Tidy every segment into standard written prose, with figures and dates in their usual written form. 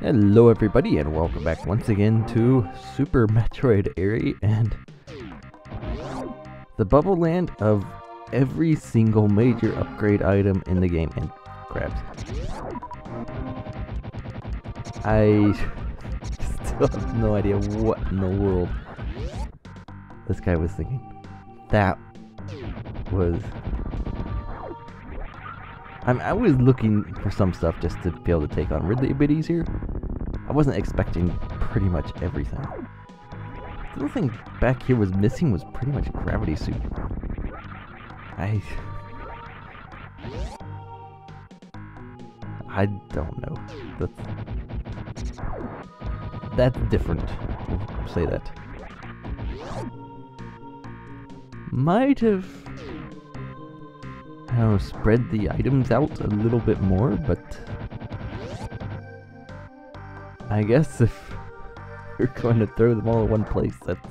Hello everybody and welcome back once again to Super Metroid Airy and the bubble land of every single major upgrade item in the game and crabs. I still have no idea what in the world this guy was thinking. That was... I was looking for some stuff just to be able to take on Ridley a bit easier. I wasn't expecting pretty much everything. The only thing back here was missing was pretty much gravity suit. I don't know. That's different. We'll say that. Might have, I don't know, spread the items out a little bit more, but I guess if we're going to throw them all in one place, that's...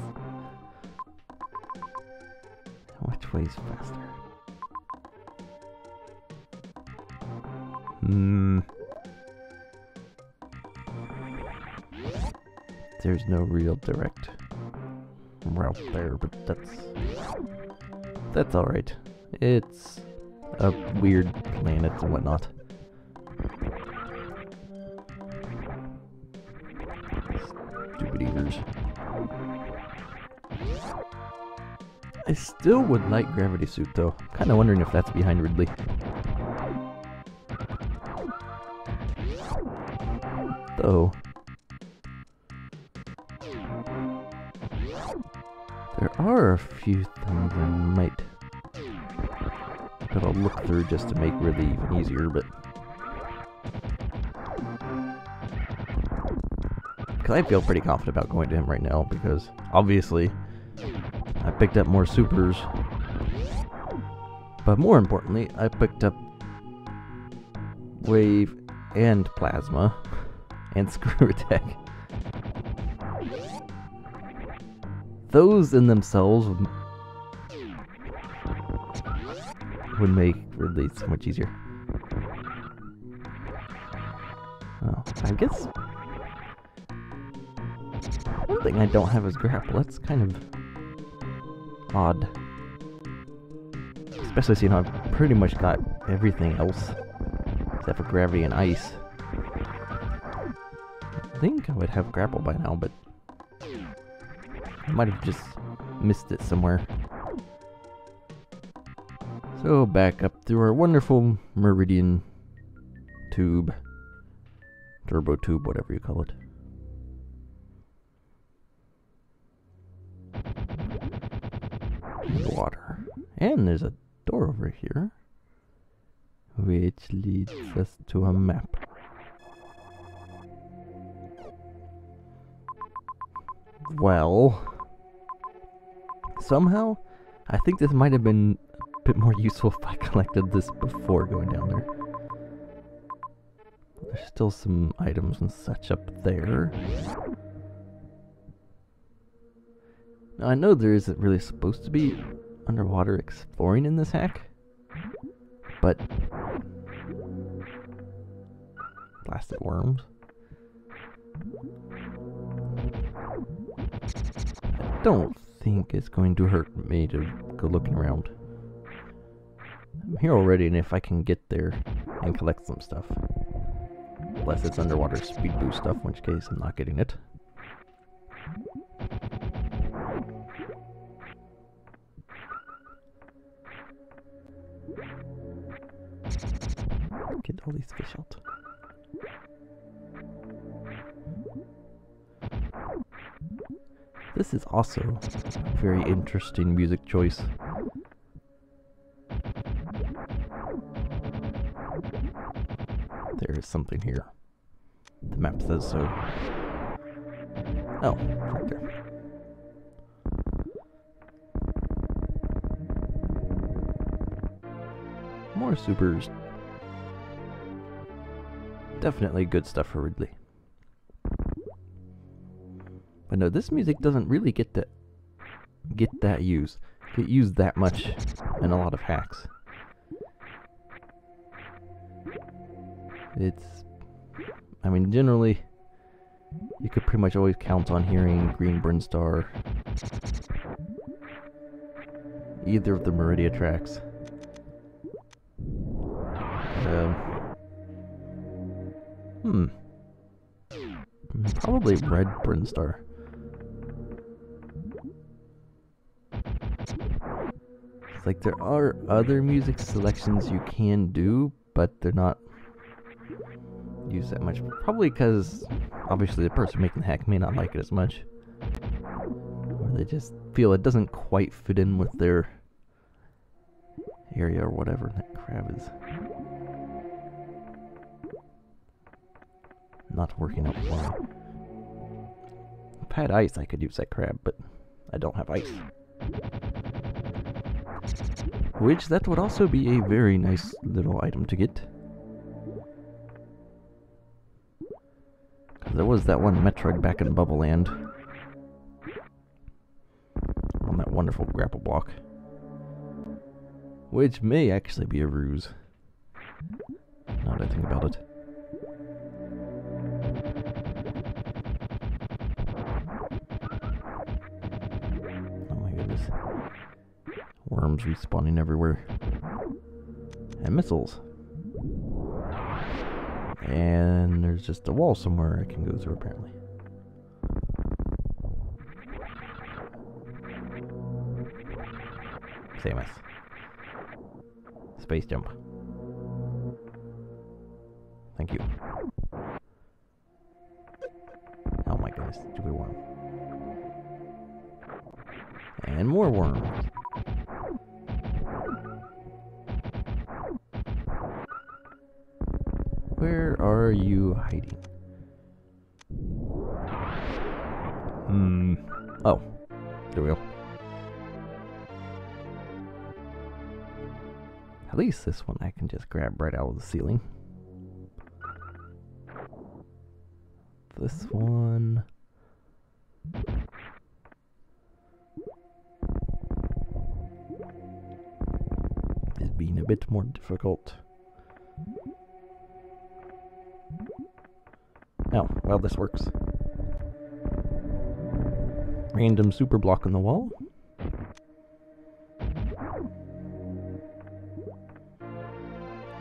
Which way is faster? There's no real direct route there, but that's alright. It's a weird planet and whatnot. Stupid eaters. I still would like gravity suit though. Kinda wondering if that's behind Ridley. Though there are a few things I might gotta look through just to make Ridley even easier, but because I feel pretty confident about going to him right now, because obviously I picked up more supers, but more importantly I picked up wave and plasma and screw attack. Those in themselves would make Ridley so much easier. Oh, I guess one thing I don't have is grapple. That's kind of odd. Especially seeing how I've pretty much got everything else except for gravity and ice. I think I would have grapple by now, but I might have just missed it somewhere. So back up through our wonderful meridian tube. Turbo tube, whatever you call it. Water. And there's a door over here, which leads us to a map. Well, somehow, I think this might have been a bit more useful if I collected this before going down there. There's still some items and such up there. Now, I know there isn't really supposed to be underwater exploring in this hack, but blasted worms. I don't think it's going to hurt me to go looking around. I'm here already, and if I can get there and collect some stuff. Unless it's underwater speed boost stuff, in which case I'm not getting it. Get all these fish out. This is also a very interesting music choice. There is something here. The map says so. Oh, right there. More supers. Definitely good stuff for Ridley. But no, this music doesn't really get that used that much in a lot of hacks. It's, I mean, generally you could pretty much always count on hearing Green Brinstar. Either of the Meridia tracks. Probably Red Brinstar. It's like there are other music selections you can do, but they're not used that much. Probably because, obviously, the person making the hack may not like it as much. Or they just feel it doesn't quite fit in with their area or whatever that crab is. Not working out for me. If I had ice, I could use that crab, but I don't have ice. Which, that would also be a very nice little item to get. There was that one Metroid back in Bubble Land. On that wonderful grapple block. Which may actually be a ruse. Now that I think about it. Oh my goodness. Worms respawning everywhere. And missiles. And there's just a wall somewhere I can go through, apparently. Samus. Space jump. Thank you. Oh my goodness, stupid worm. And more worms. Where are you hiding? Oh, there we go. At least this one I can just grab right out of the ceiling. This one... is being a bit more difficult. Oh, well, this works. Random super block on the wall.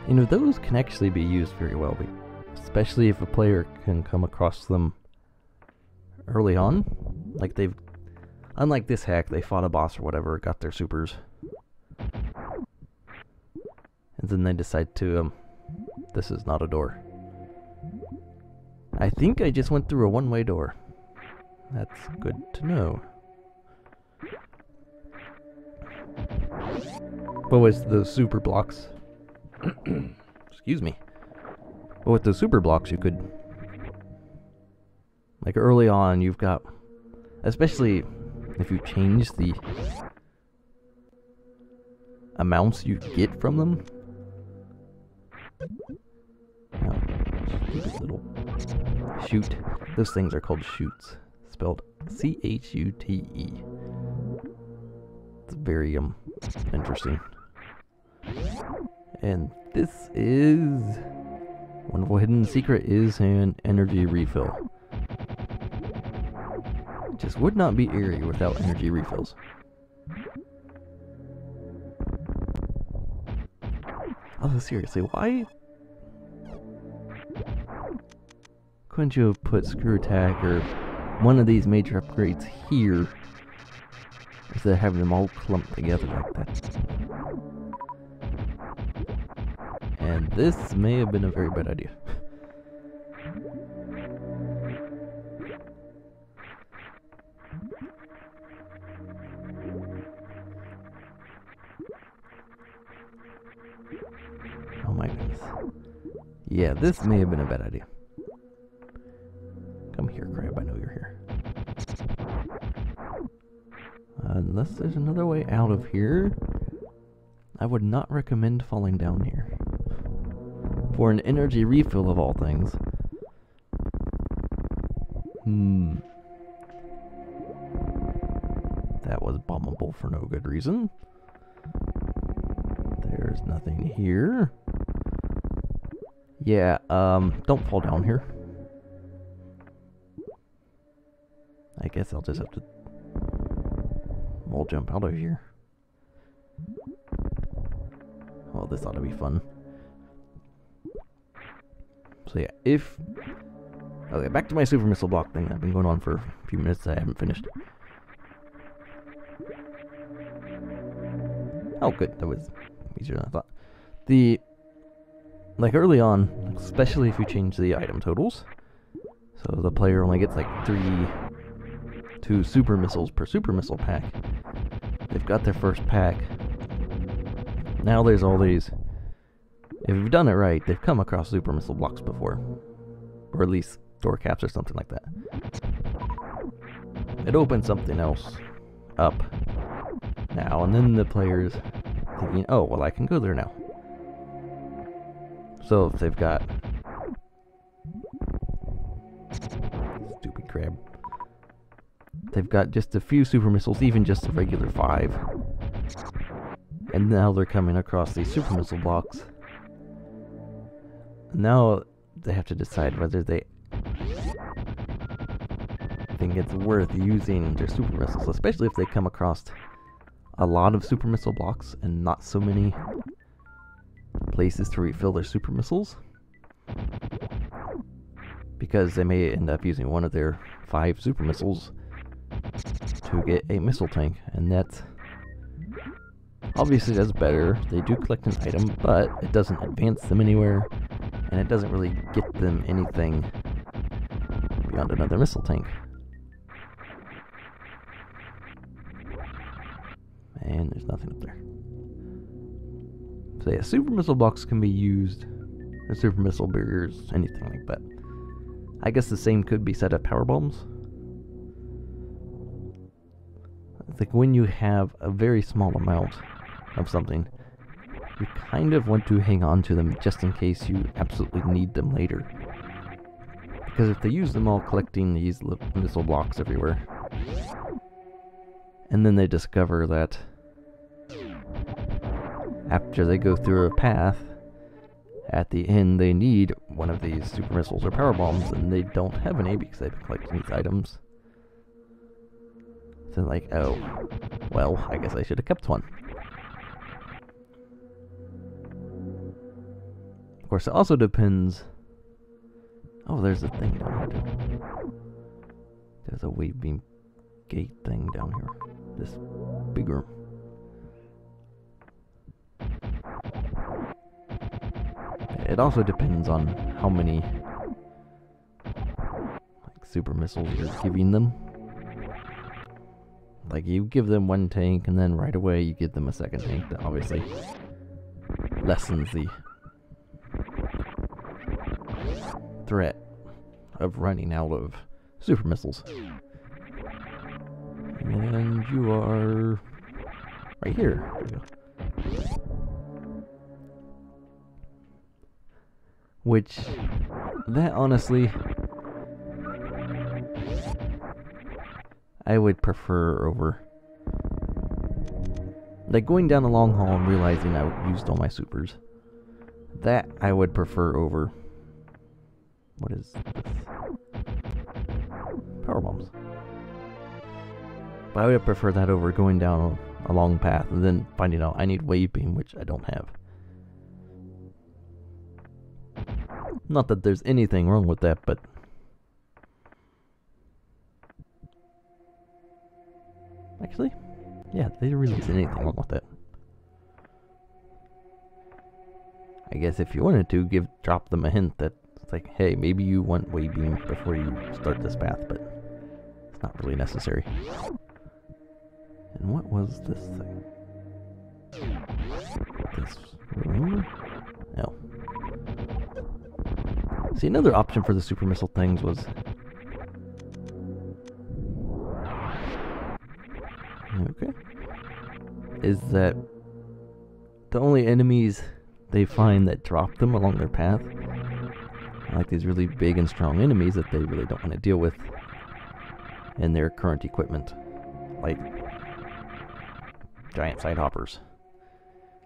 You know, those can actually be used very well, especially if a player can come across them early on. Like they've, unlike this hack, they fought a boss or whatever, got their supers. And then they decide to, this is not a door. I think I just went through a one-way door. That's good to know. But with the super blocks... excuse me. But with the super blocks you could... like early on you've got... especially if you change the amounts you get from them. Oh, stupid little shoot. Those things are called shoots. Spelled C-H-U-T-E. It's very interesting. And this is... wonderful hidden secret is an energy refill. Just would not be Airy without energy refills. Oh, seriously, why couldn't you have put screw attack or one of these major upgrades here instead of having them all clumped together like that? And this may have been a very bad idea. Oh my goodness. Yeah, this may have been a bad idea. Come here, crab, I know you're here. Unless there's another way out of here, I would not recommend falling down here. For an energy refill of all things. That was bombable for no good reason. There's nothing here. Yeah, don't fall down here. guess I'll just have to wall jump out of here. Well, this ought to be fun. So yeah, if... Okay, back to my super missile block thing. I've been going on for a few minutes. I haven't finished. Oh, good. That was easier than I thought. Like early on, especially if you change the item totals, so the player only gets like 2 super missiles per super missile pack. They've got their first pack. Now there's all these. If you've done it right, they've come across super missile blocks before, or at least door caps or something like that. It opens something else up now, and then the player's thinking, oh, well, I can go there now. So if they've got... Stupid crab. They've got just a few super missiles, even just a regular 5. And now they're coming across these super missile blocks. Now they have to decide whether they think it's worth using their super missiles, especially if they come across a lot of super missile blocks and not so many places to refill their super missiles, because they may end up using one of their 5 super missiles to get a missile tank, and that's obviously that's better. They do collect an item, but it doesn't advance them anywhere, and it doesn't really get them anything beyond another missile tank. And there's nothing up there. So yeah, super missile blocks can be used, or super missile barriers, anything like that. I guess the same could be said of power bombs. It's like when you have a very small amount of something, you kind of want to hang on to them just in case you absolutely need them later. Because if they use them all collecting these missile blocks everywhere, and then they discover that after they go through a path, at the end they need one of these super missiles or power bombs, and they don't have any because they've been collecting these items. So like, oh, well, I guess I should have kept one. Of course, it also depends... Oh, there's a thing down here too. There's a wave beam gate thing down here. This big room. It also depends on how many like super missiles you're giving them. Like you give them one tank and then right away you give them a second tank. That obviously lessens the threat of running out of super missiles. And you are right here. There we go. Which, that honestly, I would prefer over, like going down a long hall and realizing I used all my supers. That I would prefer over, what is this? Power bombs. But I would prefer that over going down a long path and then finding out I need wave beam, which I don't have. Not that there's anything wrong with that, but actually, yeah, there really isn't anything wrong with that. I guess if you wanted to, drop them a hint that it's like, hey, maybe you want wave beam before you start this path, but it's not really necessary. And what was this thing? This room? No. See, another option for the super missile things was... Okay. Is that the only enemies they find that drop them along their path are like these really big and strong enemies that they really don't want to deal with in their current equipment. Like giant side hoppers.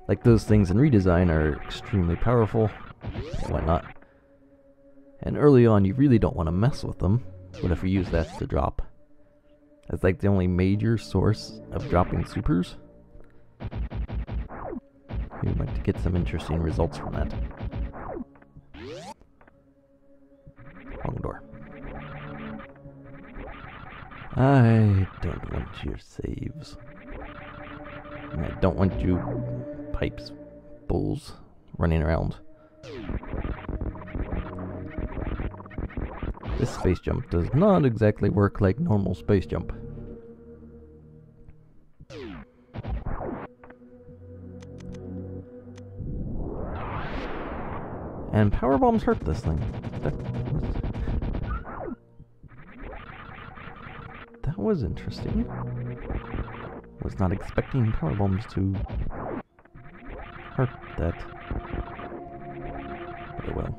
Like those things in redesign are extremely powerful and whatnot. And early on, you really don't want to mess with them. But if you use that to drop That's like the only major source of dropping supers. We might get some interesting results from that. Wrong door. I don't want your saves. And I don't want you pipes, bulls, running around. This space jump does not exactly work like normal space jump. And power bombs hurt this thing. That was interesting. Was not expecting power bombs to hurt that. But it will.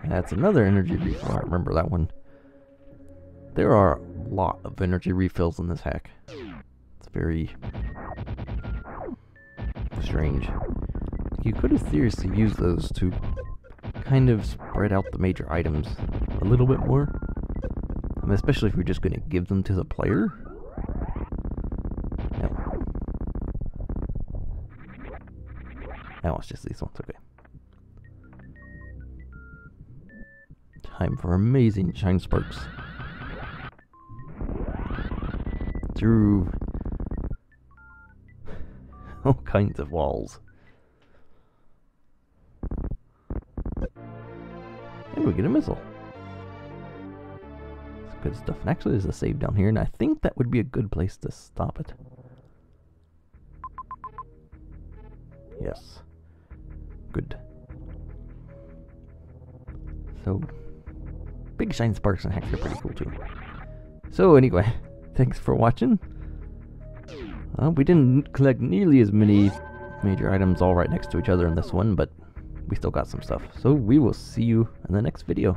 That's another energy refill. I remember that one. There are a lot of energy refills in this hack. It's very strange. You could have seriously used those to kind of spread out the major items a little bit more. I mean, especially if you're just going to give them to the player. No, it's just these ones, okay. Time for amazing shine sparks. Through all kinds of walls. And we get a missile. That's good stuff. And actually there's a save down here, and I think that would be a good place to stop it. Yes. Good. So, big shine sparks and hacks are pretty cool too. So anyway, thanks for watching. We didn't collect nearly as many major items all right next to each other in this one, but we still got some stuff. So we will see you in the next video.